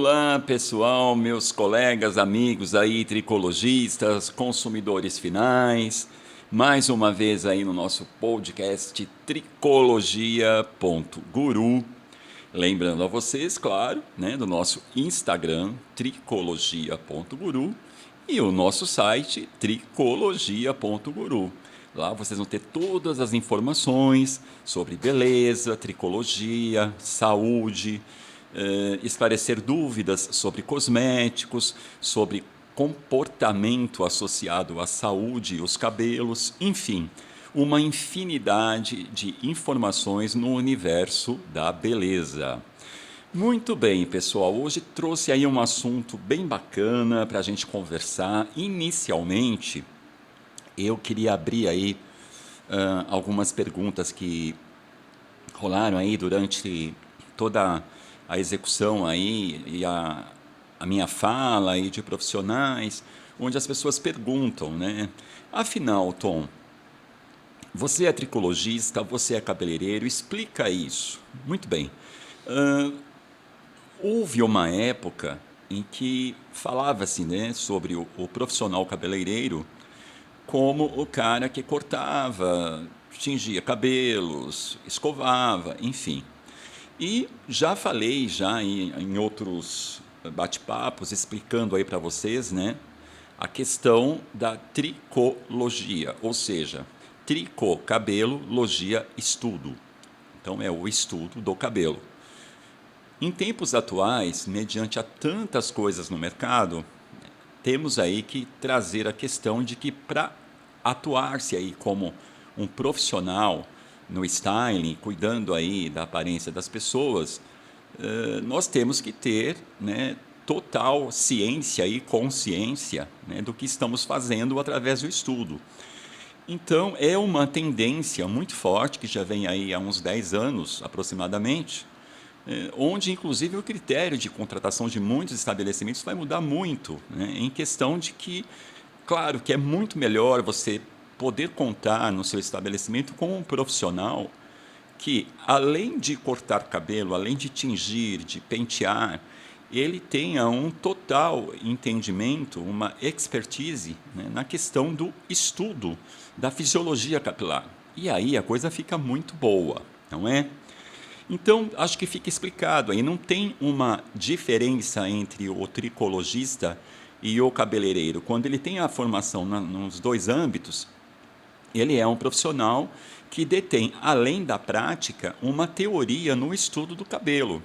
Olá, pessoal, meus colegas, amigos aí, tricologistas, consumidores finais. Mais uma vez aí no nosso podcast tricologia.guru. Lembrando a vocês, claro, né, do nosso Instagram, tricologia.guru, e o nosso site, tricologia.guru. Lá vocês vão ter todas as informações sobre beleza, tricologia, saúde, esclarecer dúvidas sobre cosméticos, sobre comportamento associado à saúde e os cabelos, enfim, uma infinidade de informações no universo da beleza. Muito bem, pessoal, hoje trouxe aí um assunto bem bacana para a gente conversar. Inicialmente, eu queria abrir aí algumas perguntas que rolaram aí durante toda a execução aí e a minha fala aí de profissionais, onde as pessoas perguntam, né? Afinal, Tom, você é tricologista, você é cabeleireiro, explica isso. Muito bem. Houve uma época em que falava-se, né, sobre o profissional cabeleireiro como o cara que cortava, tingia cabelos, escovava, enfim. E já falei em outros bate-papos explicando aí para vocês, né, a questão da tricologia, ou seja, tricô, cabelo, logia, estudo. Então é o estudo do cabelo. Em tempos atuais, mediante a tantas coisas no mercado, temos aí que trazer a questão de que para atuar-se aí como um profissional no styling, cuidando aí da aparência das pessoas, nós temos que ter, né, total ciência e consciência, né, do que estamos fazendo através do estudo. Então, é uma tendência muito forte, que já vem aí há uns 10 anos aproximadamente, onde inclusive o critério de contratação de muitos estabelecimentos vai mudar muito, né, em questão de que, claro, que é muito melhor você poder contar no seu estabelecimento com um profissional que, além de cortar cabelo, além de tingir, de pentear, ele tenha um total entendimento, uma expertise, né, na questão do estudo da fisiologia capilar. E aí a coisa fica muito boa, não é? Então, acho que fica explicado aí, não tem uma diferença entre o tricologista e o cabeleireiro. Quando ele tem a formação nos dois âmbitos, ele é um profissional que detém, além da prática, uma teoria no estudo do cabelo.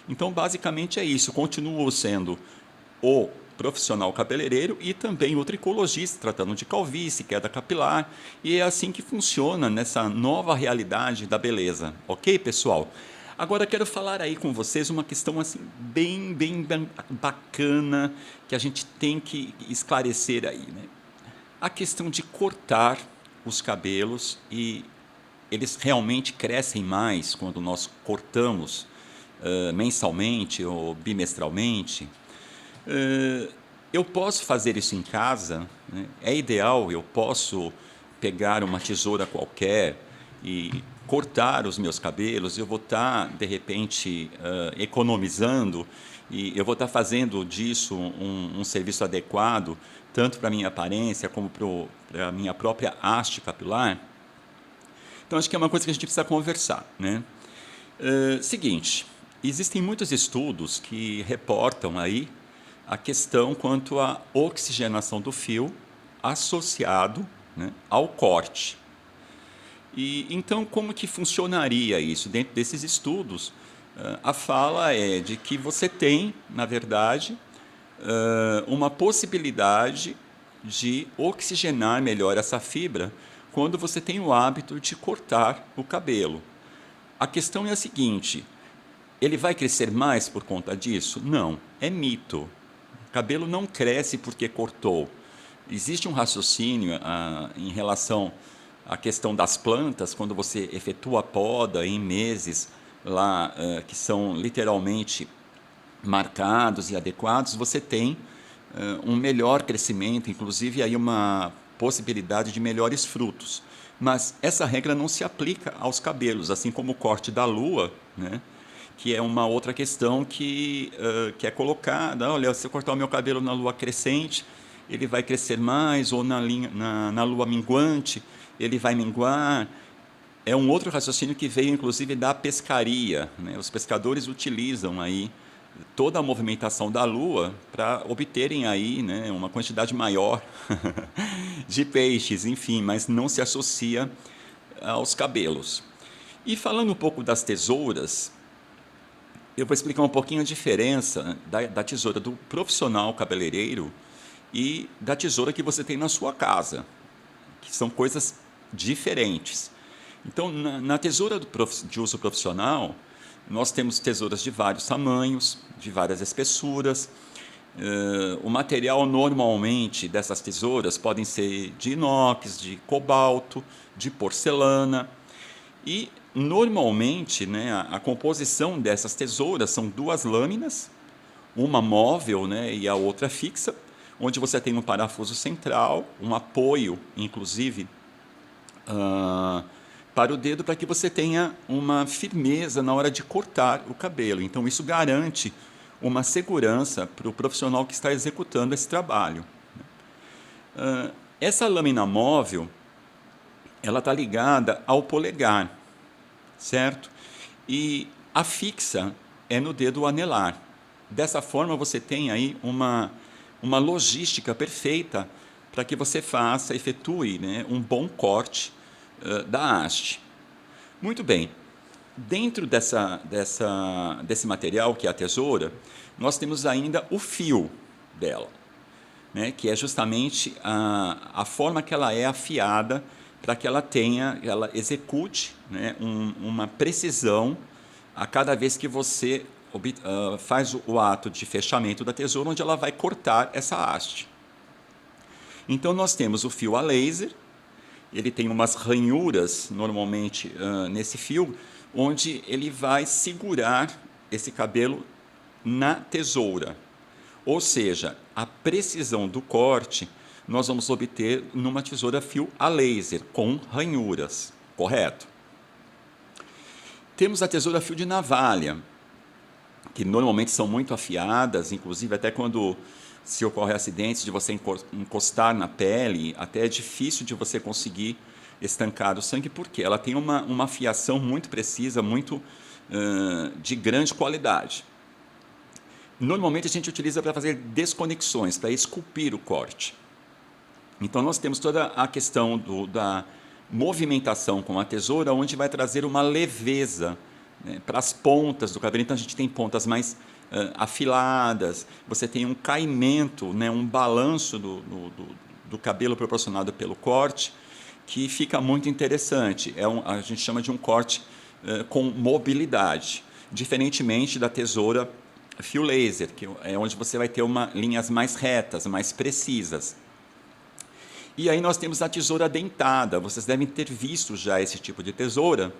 Então, basicamente é isso, continuo sendo o profissional cabeleireiro e também o tricologista, tratando de calvície, queda capilar, e é assim que funciona nessa nova realidade da beleza. Ok, pessoal? Agora quero falar aí com vocês uma questão assim bem bacana que a gente tem que esclarecer aí, né? A questão de cortar os cabelos, e eles realmente crescem mais quando nós cortamos mensalmente ou bimestralmente. Eu posso fazer isso em casa, né? É ideal, eu posso pegar uma tesoura qualquer e cortar os meus cabelos, eu vou estar, de repente, economizando, e eu vou estar fazendo disso um serviço adequado, tanto para a minha aparência como para a minha própria haste capilar. Então, acho que é uma coisa que a gente precisa conversar, né? Seguinte, existem muitos estudos que reportam aí a questão quanto à oxigenação do fio associado, né, ao corte. E então, como que funcionaria isso? Dentro desses estudos, a fala é de que você tem, na verdade, uma possibilidade de oxigenar melhor essa fibra quando você tem o hábito de cortar o cabelo. A questão é a seguinte: ele vai crescer mais por conta disso? Não, é mito. O cabelo não cresce porque cortou. Existe um raciocínio em relação à questão das plantas, quando você efetua a poda em meses lá, que são literalmente marcados e adequados, você tem um melhor crescimento, inclusive aí uma possibilidade de melhores frutos. Mas essa regra não se aplica aos cabelos, assim como o corte da lua, né, que é uma outra questão que é colocada. Olha, se eu cortar o meu cabelo na lua crescente, ele vai crescer mais, ou na lua minguante, ele vai minguar. É um outro raciocínio que veio, inclusive, da pescaria, né? Os pescadores utilizam aí toda a movimentação da Lua para obterem aí, né, uma quantidade maior de peixes, enfim, mas não se associa aos cabelos. E falando um pouco das tesouras, eu vou explicar um pouquinho a diferença da tesoura do profissional cabeleireiro e da tesoura que você tem na sua casa, que são coisas diferentes. Então, na tesoura de uso profissional, nós temos tesouras de vários tamanhos, de várias espessuras. O material normalmente dessas tesouras podem ser de inox, de cobalto, de porcelana. E normalmente, né, a composição dessas tesouras são duas lâminas, uma móvel, né, e a outra fixa, onde você tem um parafuso central, um apoio, inclusive, para o dedo, para que você tenha uma firmeza na hora de cortar o cabelo. Então, isso garante uma segurança para o profissional que está executando esse trabalho. Essa lâmina móvel, ela está ligada ao polegar, certo? E a fixa é no dedo anelar. Dessa forma, você tem aí uma logística perfeita para que você efetue, né, um bom corte da haste. Muito bem. Dentro desse material, que é a tesoura, nós temos ainda o fio dela, né, que é justamente a forma que ela é afiada para que ela execute, né, uma precisão a cada vez que você faz o ato de fechamento da tesoura, onde ela vai cortar essa haste. Então, nós temos o fio a laser. Ele tem umas ranhuras, normalmente, nesse fio, onde ele vai segurar esse cabelo na tesoura. Ou seja, a precisão do corte nós vamos obter numa tesoura fio a laser, com ranhuras, correto? Temos a tesoura fio de navalha, que normalmente são muito afiadas, inclusive até quando se ocorre acidentes de você encostar na pele, até é difícil de você conseguir estancar o sangue, porque ela tem uma afiação muito precisa, muito de grande qualidade. Normalmente a gente utiliza para fazer desconexões, para esculpir o corte. Então nós temos toda a questão da movimentação com a tesoura, onde vai trazer uma leveza, né, para as pontas do cabelo. Então a gente tem pontas mais afiladas, você tem um caimento, né, um balanço do cabelo proporcionado pelo corte, que fica muito interessante. A gente chama de um corte com mobilidade, diferentemente da tesoura fio laser, que é onde você vai ter linhas mais retas, mais precisas. E aí nós temos a tesoura dentada. Vocês devem ter visto já esse tipo de tesoura,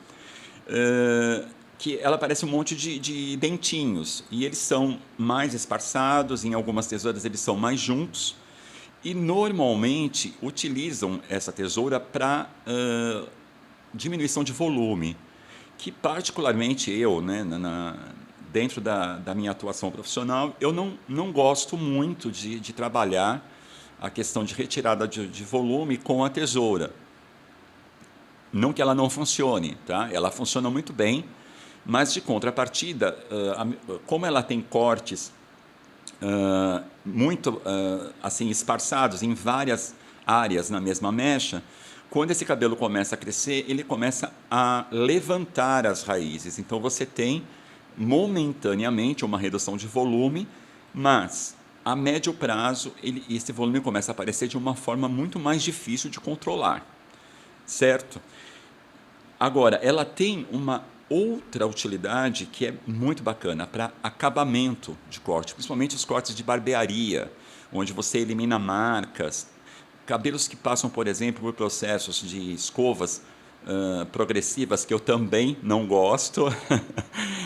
que ela parece um monte de dentinhos, e eles são mais esparçados, em algumas tesouras eles são mais juntos, e normalmente utilizam essa tesoura para diminuição de volume, que particularmente eu, né, dentro da minha atuação profissional, eu não gosto muito de trabalhar a questão de retirada de volume com a tesoura. Não que ela não funcione, tá? Ela funciona muito bem, mas de contrapartida, como ela tem cortes muito assim esparçados em várias áreas na mesma mecha, quando esse cabelo começa a crescer, ele começa a levantar as raízes. Então você tem momentaneamente uma redução de volume, mas a médio prazo esse volume começa a aparecer de uma forma muito mais difícil de controlar, certo? Agora, ela tem uma outra utilidade que é muito bacana para acabamento de corte, principalmente os cortes de barbearia, onde você elimina marcas, cabelos que passam, por exemplo, por processos de escovas progressivas, que eu também não gosto,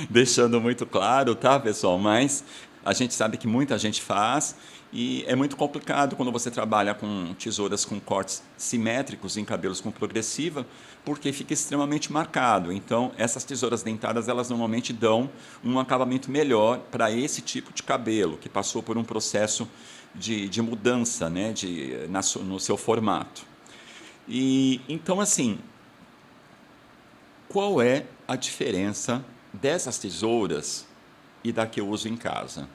deixando muito claro, tá, pessoal? Mas a gente sabe que muita gente faz e é muito complicado quando você trabalha com tesouras com cortes simétricos em cabelos com progressiva, porque fica extremamente marcado. Então, essas tesouras dentadas, elas normalmente dão um acabamento melhor para esse tipo de cabelo, que passou por um processo de mudança, né, no seu formato. E então, assim, qual é a diferença dessas tesouras e da que eu uso em casa?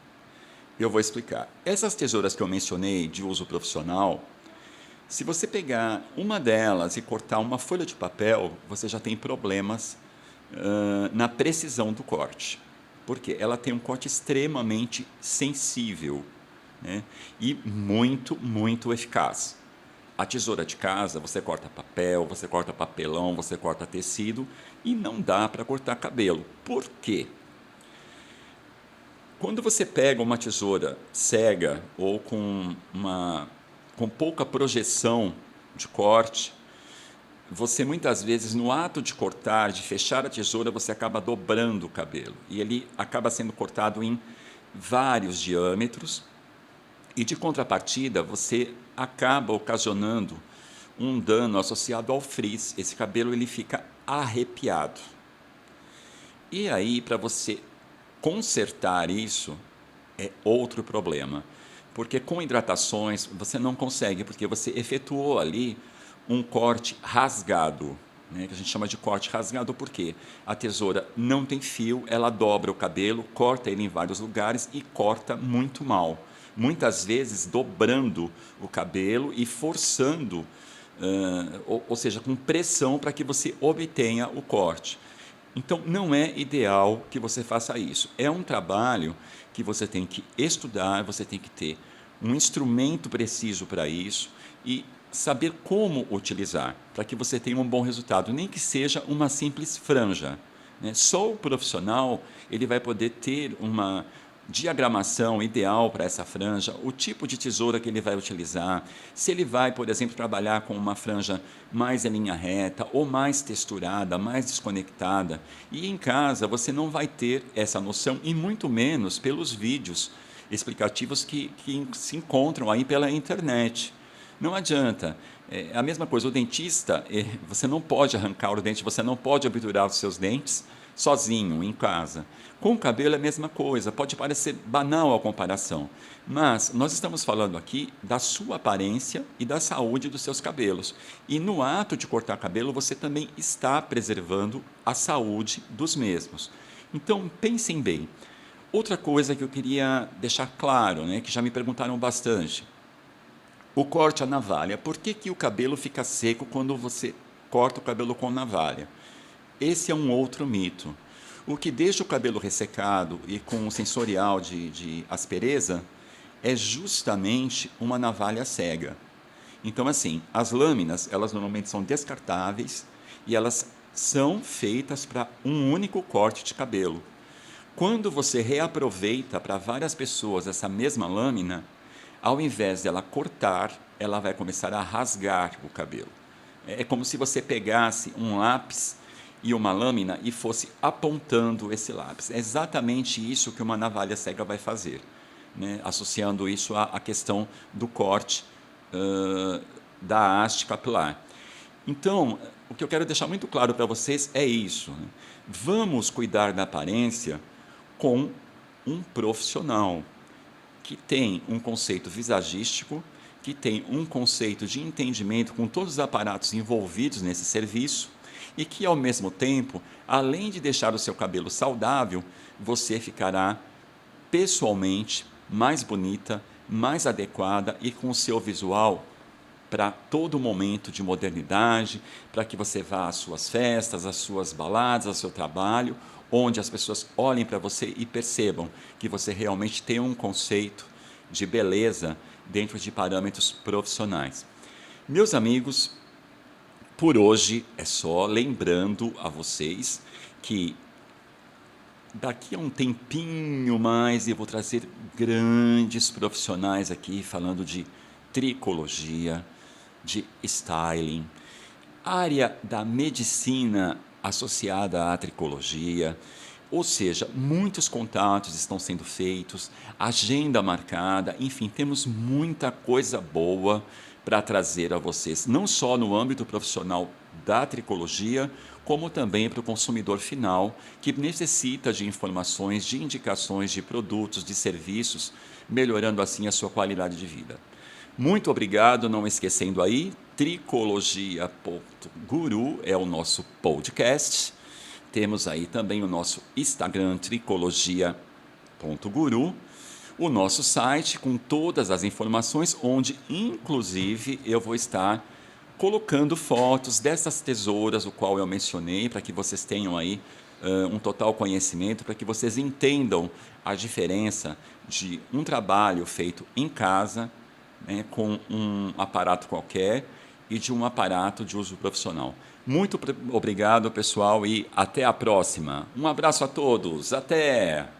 Eu vou explicar. Essas tesouras que eu mencionei de uso profissional, se você pegar uma delas e cortar uma folha de papel, você já tem problemas na precisão do corte. Porque ela tem um corte extremamente sensível, né? E muito, muito eficaz. A tesoura de casa, você corta papel, você corta papelão, você corta tecido e não dá para cortar cabelo. Por quê? Quando você pega uma tesoura cega ou com pouca projeção de corte, você muitas vezes, no ato de cortar, de fechar a tesoura, você acaba dobrando o cabelo. E ele acaba sendo cortado em vários diâmetros. E de contrapartida, você acaba ocasionando um dano associado ao frizz. Esse cabelo ele fica arrepiado. E aí, para você consertar isso, é outro problema. Porque com hidratações você não consegue, porque você efetuou ali um corte rasgado, né, que a gente chama de corte rasgado, porque a tesoura não tem fio, ela dobra o cabelo, corta ele em vários lugares e corta muito mal. Muitas vezes dobrando o cabelo e forçando, ou seja, com pressão para que você obtenha o corte. Então, não é ideal que você faça isso. É um trabalho que você tem que estudar, você tem que ter um instrumento preciso para isso e saber como utilizar, para que você tenha um bom resultado, nem que seja uma simples franja, né? Só o profissional ele vai poder ter uma diagramação ideal para essa franja, o tipo de tesoura que ele vai utilizar, se ele vai, por exemplo, trabalhar com uma franja mais em linha reta ou mais texturada, mais desconectada. E em casa você não vai ter essa noção e muito menos pelos vídeos explicativos que se encontram aí pela internet. Não adianta. É a mesma coisa, o dentista, você não pode arrancar o dente, você não pode obturar os seus dentes sozinho, em casa. Com o cabelo é a mesma coisa, pode parecer banal a comparação, mas nós estamos falando aqui da sua aparência e da saúde dos seus cabelos. E no ato de cortar cabelo, você também está preservando a saúde dos mesmos. Então, pensem bem. Outra coisa que eu queria deixar claro, né, que já me perguntaram bastante, o corte à navalha. Por que o cabelo fica seco quando você corta o cabelo com navalha? Esse é um outro mito. O que deixa o cabelo ressecado e com um sensorial de aspereza é justamente uma navalha cega. Então, assim, as lâminas, elas normalmente são descartáveis e elas são feitas para um único corte de cabelo. Quando você reaproveita para várias pessoas essa mesma lâmina, ao invés dela cortar, ela vai começar a rasgar o cabelo. É como se você pegasse um lápis e uma lâmina e fosse apontando esse lápis. É exatamente isso que uma navalha cega vai fazer, né? Associando isso à questão do corte da haste capilar. Então, o que eu quero deixar muito claro para vocês é isso, né? Vamos cuidar da aparência com um profissional que tem um conceito visagístico, que tem um conceito de entendimento com todos os aparatos envolvidos nesse serviço e que, ao mesmo tempo, além de deixar o seu cabelo saudável, você ficará pessoalmente mais bonita, mais adequada e com o seu visual para todo momento de modernidade, para que você vá às suas festas, às suas baladas, ao seu trabalho, onde as pessoas olhem para você e percebam que você realmente tem um conceito de beleza dentro de parâmetros profissionais. Meus amigos, por hoje é só, lembrando a vocês que daqui a um tempinho mais eu vou trazer grandes profissionais aqui falando de tricologia, de styling, área da medicina associada à tricologia. Ou seja, muitos contatos estão sendo feitos, agenda marcada, enfim, temos muita coisa boa para trazer a vocês, não só no âmbito profissional da tricologia, como também para o consumidor final, que necessita de informações, de indicações de produtos, de serviços, melhorando assim a sua qualidade de vida. Muito obrigado, não esquecendo aí, tricologia.guru é o nosso podcast. Temos aí também o nosso Instagram, tricologia.guru, o nosso site com todas as informações, onde inclusive eu vou estar colocando fotos dessas tesouras, o qual eu mencionei, para que vocês tenham aí um total conhecimento, para que vocês entendam a diferença de um trabalho feito em casa, né, com um aparato qualquer, e de um aparato de uso profissional. Muito obrigado, pessoal, e até a próxima. Um abraço a todos. Até!